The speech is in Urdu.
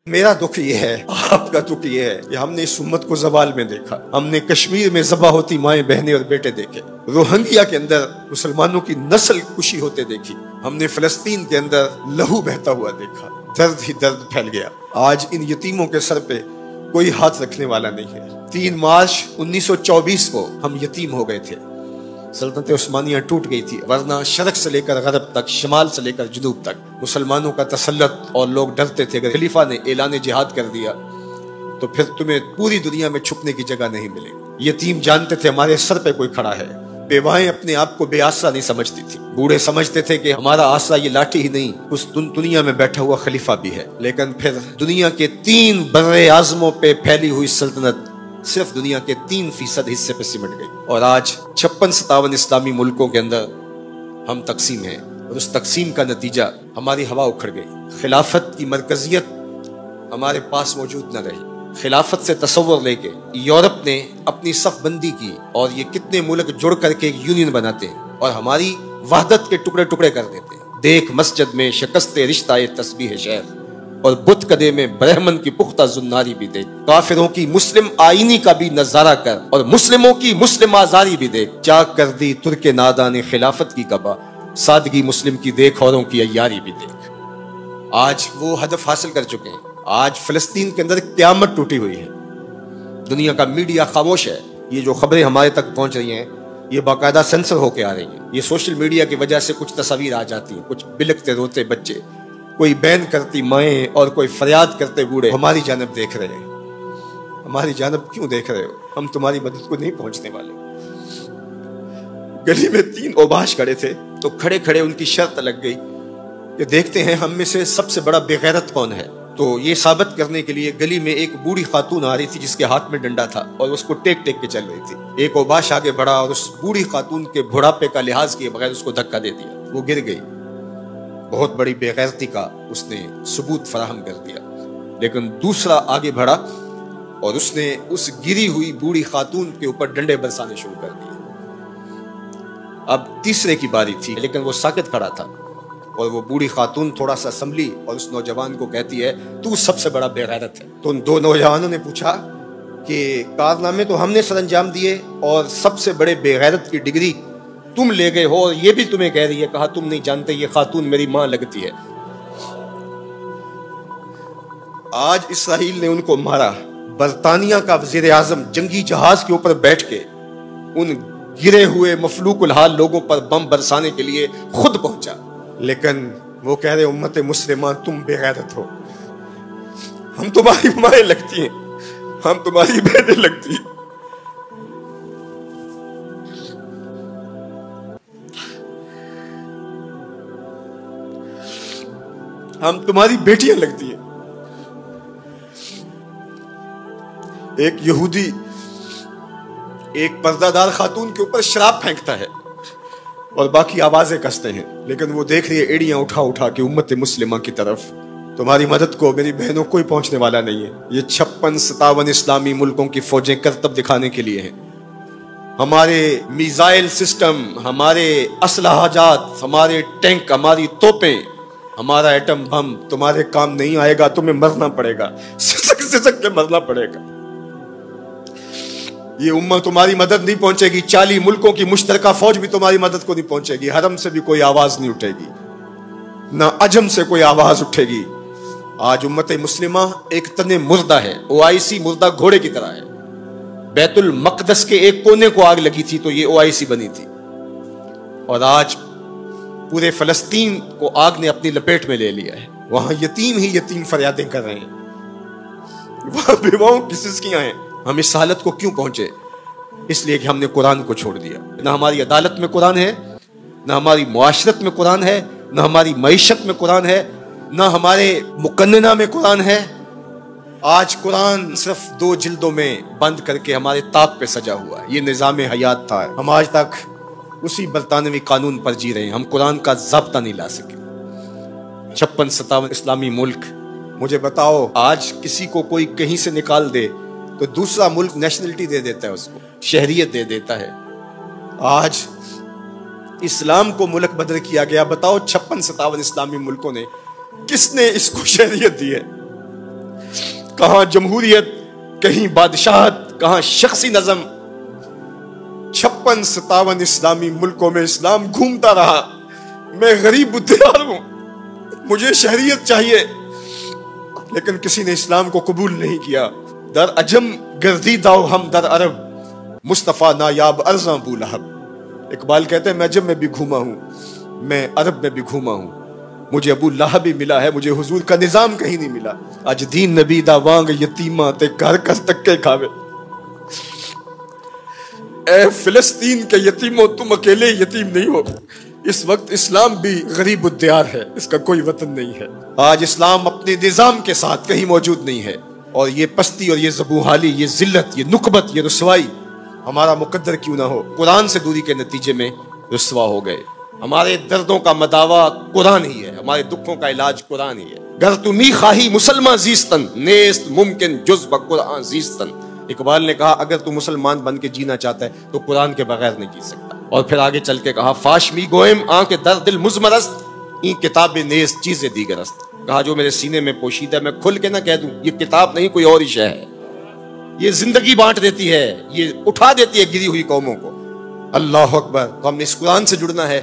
میرا دکھ یہ ہے، آپ کا دکھ یہ ہے کہ ہم نے اس امت کو زوال میں دیکھا، ہم نے کشمیر میں ذبح ہوتی مائیں بہنیں اور بیٹے دیکھے، روہنگیا کے اندر مسلمانوں کی نسل کشی ہوتے دیکھی، ہم نے فلسطین کے اندر لہو بہتا ہوا دیکھا، درد ہی درد پھیل گیا۔ آج ان یتیموں کے سر پہ کوئی ہاتھ رکھنے والا نہیں ہے۔ 3 مارچ 1924 کو ہم یتیم ہو گئے تھے، سلطنت عثمانیہ ٹوٹ گئی تھی، ورنہ شرق سے لے کر غرب تک، شمال سے لے کر جنوب تک مسلمانوں کا تسلط، اور لوگ ڈرتے تھے۔ اگر خلیفہ نے اعلان جہاد کر دیا تو پھر تمہیں پوری دنیا میں چھپنے کی جگہ نہیں ملے گی۔ یتیم جانتے تھے ہمارے سر پہ کوئی کھڑا ہے، بیوائیں اپنے آپ کو بے آسرا نہیں سمجھتی تھی، بوڑھے سمجھتے تھے کہ ہمارا آسرا یہ لاٹھی ہی نہیں، اس دنیا میں بیٹھا ہوا خلیفہ بھی ہے۔ لیکن پھر دنیا کے 3 بر اعظموں پہ پھیلی ہوئی سلطنت صرف دنیا کے 3% حصے پہ سمٹ گئی، اور آج 56-57 اسلامی ملکوں کے اندر ہم تقسیم ہیں، اور اس تقسیم کا نتیجہ ہماری ہوا اکھڑ گئی۔ خلافت کی مرکزیت ہمارے پاس موجود نہ رہی۔ خلافت سے تصور لے کے یورپ نے اپنی صف بندی کی، اور یہ کتنے ملک جڑ کر کے ایک یونین بناتے ہیں اور ہماری وحدت کے ٹکڑے ٹکڑے کر دیتے ہیں۔ دیکھ مسجد میں شکست رشتہ تسبیح شیخ، اور بت کدے میں برہمن کی پختہ زناری بھی دیکھ، کافروں کی مسلم آئینی کا بھی نظارہ کر، اور مسلموں کی مسلم آزاری بھی دیکھ، چاک کر دی ترک نادان خلافت کی کبا، سادگی مسلم کی دیکھ اوروں کی عیاری بھی دیکھ۔ آج وہ ہدف حاصل کر چکے ہیں۔ آج فلسطین کے اندر قیامت ٹوٹی ہوئی ہے، دنیا کا میڈیا خاموش ہے۔ یہ جو خبریں ہمارے تک پہنچ رہی ہیں یہ باقاعدہ سینسر ہو کے آ رہی ہیں۔ یہ سوشل میڈیا کی وجہ سے کچھ تصاویر آ جاتی ہیں، کچھ بلکتے روتے بچے، کوئی بین کرتی مائیں اور کوئی فریاد کرتے بوڑھے ہماری جانب دیکھ رہے ہیں۔ ہماری جانب کیوں دیکھ رہے ہو؟ ہم تمہاری مدد کو نہیں پہنچنے والے۔ گلی میں 3 اوباش کھڑے تھے تو کھڑے کھڑے ان کی شرط لگ گئی کہ دیکھتے ہیں ہم میں سے سب سے بڑا بے غیرت کون ہے۔ تو یہ ثابت کرنے کے لیے گلی میں ایک بوڑھی خاتون آ رہی تھی جس کے ہاتھ میں ڈنڈا تھا، اور اس کو ٹیک ٹیک کے چل رہی تھی۔ ایک اوباش آگے بڑھا اور اس بوڑھی خاتون کے بڑھاپے کا لحاظ کیے بغیر اس کو دھکا دے دیا، وہ گر گئی۔ بہت بڑی بے غیرتی کا اس نے ثبوت فراہم کر دیا۔ لیکن دوسرا آگے بڑھا اور اس نے اس گری ہوئی بوڑھی خاتون کے اوپر ڈنڈے برسانے شروع کر دیے۔ اب تیسرے کی باری تھی، لیکن وہ ساکت کھڑا تھا، اور وہ بوڑھی خاتون تھوڑا سا سنبھلی اور اس نوجوان کو کہتی ہے تو سب سے بڑا بے غیرت ہے۔ تو ان 2 نوجوانوں نے پوچھا کہ کارنامے تو ہم نے سر انجام دیے، اور سب سے بڑے بے غیرت کی ڈگری تم لے گئے ہو، اور یہ بھی تمہیں کہہ رہی ہے۔ کہا تم نہیں جانتے یہ خاتون میری ماں لگتی ہے۔ آج اسرائیل نے ان کو مارا، برطانیہ کا وزیر اعظم جنگی جہاز کے اوپر بیٹھ کے ان گرے ہوئے مفلوق الحال لوگوں پر بم برسانے کے لیے خود پہنچا، لیکن وہ کہہ رہے امت مسلمہ تم بے غیرت ہو، ہم تمہاری مائیں لگتی ہیں، ہم تمہاری بہنیں لگتی ہیں، ہم تمہاری بیٹیاں لگتی ہیں۔ ایک یہودی ایک پردہ دار خاتون کے اوپر شراب پھینکتا ہے اور باقی آوازیں کستے ہیں، لیکن وہ دیکھ رہی ہے ایڑیاں اٹھا اٹھا کے امت مسلمہ کی طرف۔ تمہاری مدد کو میری بہنوں کوئی پہنچنے والا نہیں ہے۔ یہ 56-57 اسلامی ملکوں کی فوجیں کرتب دکھانے کے لیے ہیں۔ ہمارے میزائل سسٹم، ہمارے اسلحہ جات، ہمارے ٹینک، ہماری توپیں، ہمارا ایٹم بم تمہارے کام نہیں آئے گا، تمہیں مرنا پڑے گا، سسک کے مرنا پڑے گا۔ یہ امت تمہاری مدد نہیں پہنچے گی، 40 ملکوں کی مشترکہ فوج بھی تمہاری مدد کو نہیں پہنچے گی، حرم سے بھی کوئی آواز نہیں اٹھے گی، نہ عجم سے کوئی آواز اٹھے گی۔ آج امت مسلمہ ایک تن مردہ ہے، OIC مردہ گھوڑے کی طرح ہے۔ بیت المقدس کے ایک کونے کو آگ لگی تھی تو یہ OIC بنی تھی، اور آج پورے فلسطین کو آگ نے اپنی لپیٹ میں لے لیا ہے۔ وہاں یتیم ہی یتیم فریادیں کر رہے ہیں، وہاں بیواؤں کی سسکیاں ہیں۔ ہم اس حالت کو کیوں پہنچے؟ اس لیے کہ ہم نے قرآن کو چھوڑ دیا۔ نہ ہماری عدالت میں قرآن ہے، نہ ہماری معاشرت میں قرآن ہے، نہ ہماری معیشت میں قرآن ہے، نہ ہمارے مقننہ میں قرآن ہے۔ آج قرآن صرف 2 جلدوں میں بند کر کے ہمارے طاق پہ سجا ہوا ہے۔ یہ نظام حیات تھا، ہم آج تک اسی برطانوی قانون پر جی رہے ہیں، ہم قرآن کا ضابطہ نہیں لا سکے۔ 56-57 اسلامی ملک، مجھے بتاؤ آج کسی کو کوئی کہیں سے نکال دے تو دوسرا ملک نیشنلٹی دے دیتا ہے، اس کو شہریت دے دیتا ہے۔ آج اسلام کو ملک بدر کیا گیا، بتاؤ 56-57 اسلامی ملکوں نے کس نے اس کو شہریت دی ہے؟ کہاں جمہوریت، کہیں بادشاہت، کہاں شخصی نظم، 56-57 اسلامی ملکوں میں اسلام گھومتا رہا. میں غریب الدیار ہوں، مجھے شہریت چاہیے، لیکن کسی نے اسلام کو قبول نہیں کیا. در عجم گردیدہ ہم در عرب، مصطفیٰ نایاب ارزاں بو لہب. اقبال کہتے ہیں میں عجم میں بھی گھوما ہوں، میں عرب میں بھی گھوما ہوں، مجھے ابو لہب ہی ملا ہے، مجھے حضور کا نظام کہیں نہیں ملا. آج دین نبی دا وانگ یتیمہ تے گھر کر تکے کھاوے. اے فلسطین کے یتیموں، تم اکیلے یتیم نہیں ہو. اس وقت اسلام بھی غریب الدیار ہے، اس کا کوئی وطن نہیں ہے. آج اسلام اپنے نظام کے ساتھ کہیں موجود نہیں ہے، اور یہ پستی اور یہ زبوحالی، یہ ذلت، یہ نکبت، یہ رسوائی ہمارا مقدر کیوں نہ ہو، قرآن سے دوری کے نتیجے میں رسوا ہو گئے. ہمارے دردوں کا مداوا قرآن ہی ہے، ہمارے دکھوں کا علاج قرآن ہی ہے. گر تو می خواہی مسلمان زیستن، نیست ممکن جز بقرآن زیستن. اقبال نے کہا اگر تو مسلمان بن کے جینا چاہتا ہے تو قرآن کے بغیر نہیں جی سکتا. اور پھر آگے چل کے کہا فاش می گوئم آنکھ در دل مزمرست، این کتاب نیست چیز دیگرست. کہا جو میرے سینے میں پوشیدہ میں کھل کے نہ کہہ دوں، یہ کتاب نہیں کوئی اور ہی شے ہے. یہ زندگی بانٹ دیتی ہے، یہ اٹھا دیتی ہے گری ہوئی قوموں کو. اللہ اکبر. تو ہم نے اس قرآن سے جڑنا ہے